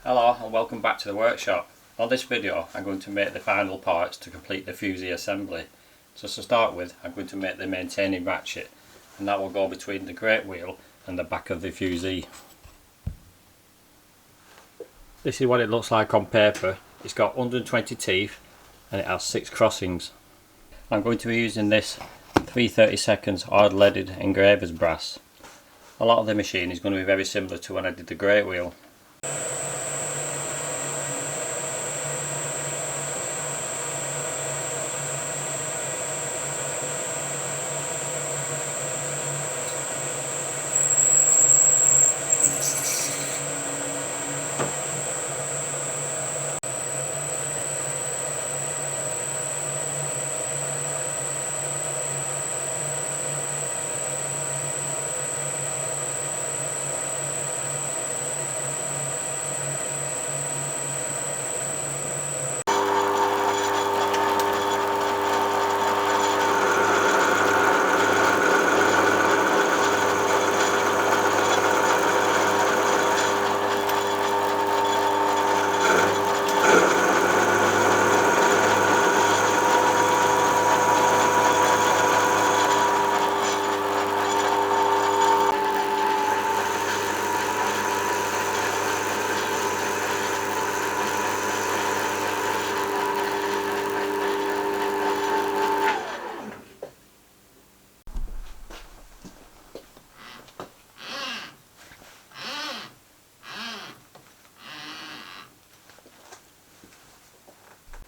Hello and welcome back to the workshop. On this video I'm going to make the final parts to complete the fusee assembly. So to start with I'm going to make the maintaining ratchet, and that will go between the great wheel and the back of the fusee. This is what it looks like on paper. It's got 120 teeth and it has 6 crossings. I'm going to be using this 3/32 hard leaded engraver's brass. A lot of the machine is going to be very similar to when I did the great wheel.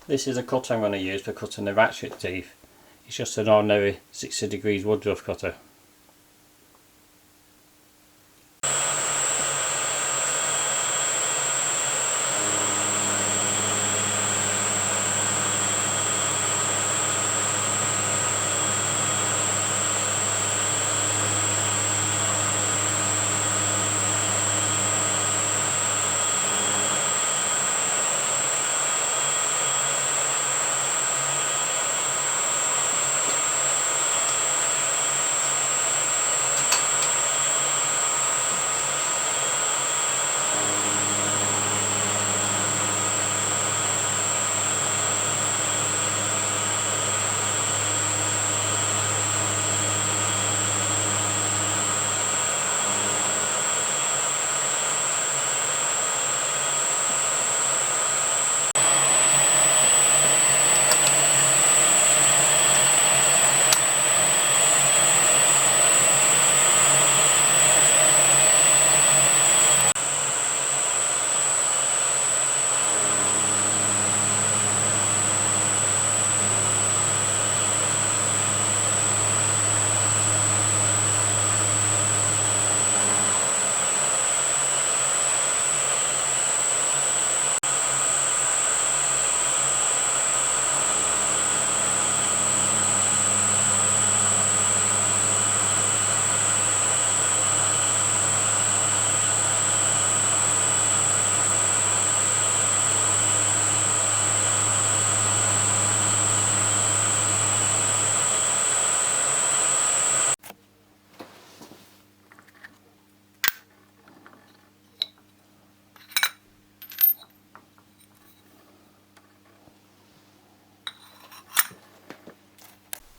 This is a cutter I'm going to use for cutting the ratchet teeth. It's just an ordinary 60° Woodruff cutter.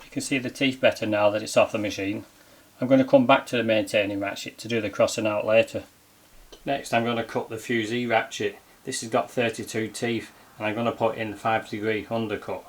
You can see the teeth better now that it's off the machine. I'm going to come back to the maintaining ratchet to do the crossing out later. Next I'm going to cut the fusee ratchet. This has got 32 teeth and I'm going to put in the 5° undercut.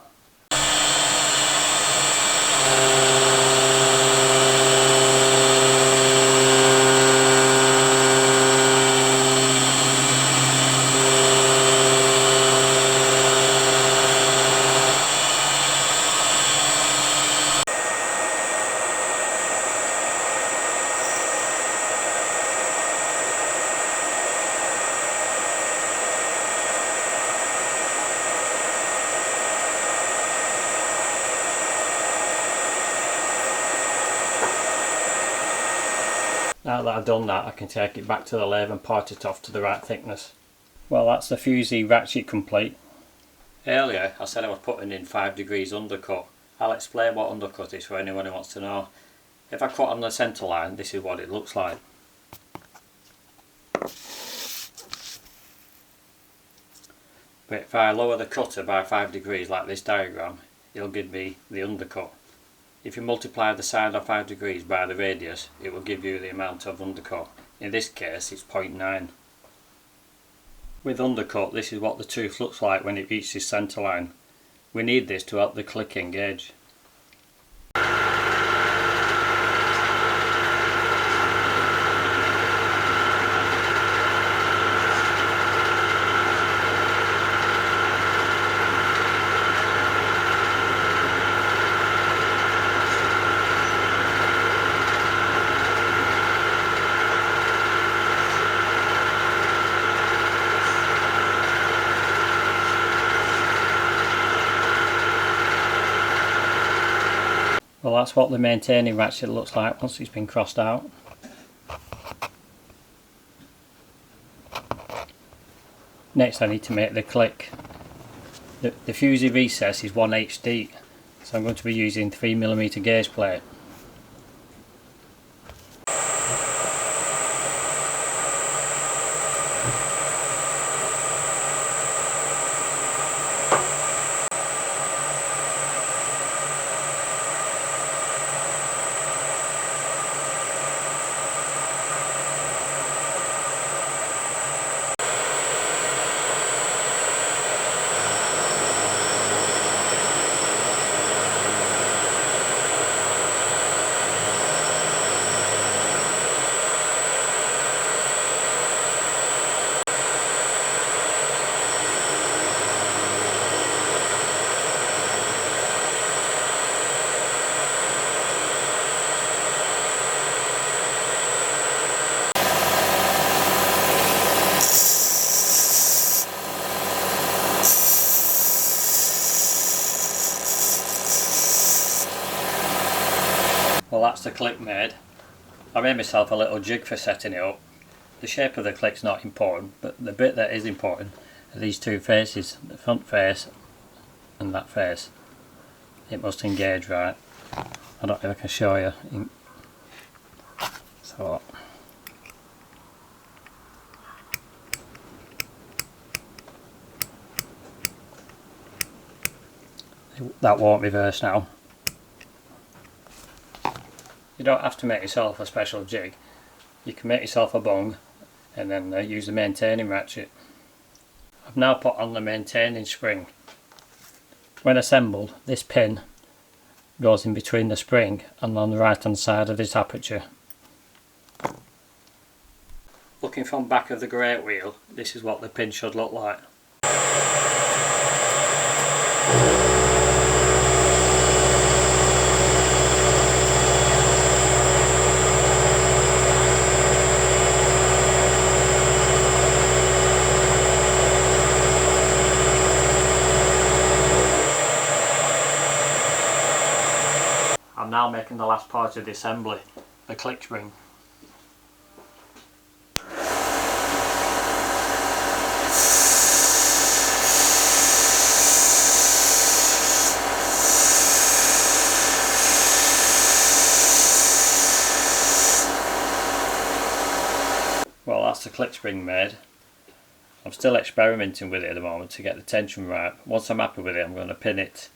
Now that I've done that, I can take it back to the lathe and part it off to the right thickness. Well, that's the fusee ratchet complete. Earlier I said I was putting in 5° undercut. I'll explain what undercut is for anyone who wants to know. If I cut on the centre line, this is what it looks like. But if I lower the cutter by 5 degrees like this diagram, it'll give me the undercut. If you multiply the side of 5 degrees by the radius, it will give you the amount of undercut. In this case it's 0.9. With undercut, this is what the tooth looks like when it reaches centre line. We need this to help the click engage. Well, that's what the maintaining ratchet looks like once it's been crossed out. Next I need to make the click. The fusee recess is 1/8 deep, so I'm going to be using 3mm gauge plate. Well, that's the click made. I made myself a little jig for setting it up. The shape of the click's not important, but the bit that is important are these two faces, the front face and that face. It must engage right. I don't know if I can show you. So that won't reverse now. You don't have to make yourself a special jig. You can make yourself a bung and then use the maintaining ratchet. I've now put on the maintaining spring. When assembled, this pin goes in between the spring and on the right hand side of this aperture. Looking from back of the great wheel, this is what the pin should look like. I'm now making the last part of the assembly, the click spring. Well, that's the click spring made. I'm still experimenting with it at the moment to get the tension right. Once I'm happy with it, I'm going to pin it.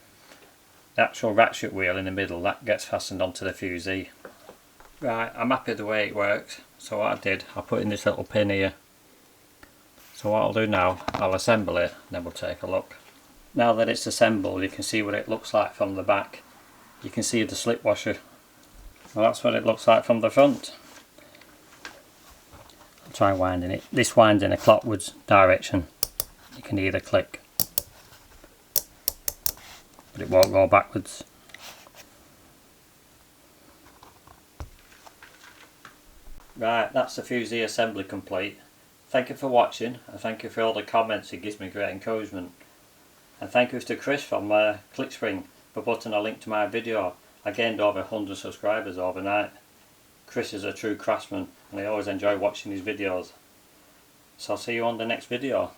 The actual ratchet wheel in the middle, that gets fastened onto the fusee. Right, I'm happy the way it works. So what I did, I put in this little pin here. So what I'll do now, I'll assemble it and then we'll take a look. Now that it's assembled, you can see what it looks like from the back. You can see the slip washer. Well, that's what it looks like from the front. I'll try winding it. This winds in a clockwise direction. You can either click, but it won't go backwards. Right, that's the fusee assembly complete. Thank you for watching, and thank you for all the comments. It gives me great encouragement. And thank you to Chris from ClickSpring for putting a link to my video. I gained over 100 subscribers overnight. Chris is a true craftsman and I always enjoy watching his videos. So I'll see you on the next video.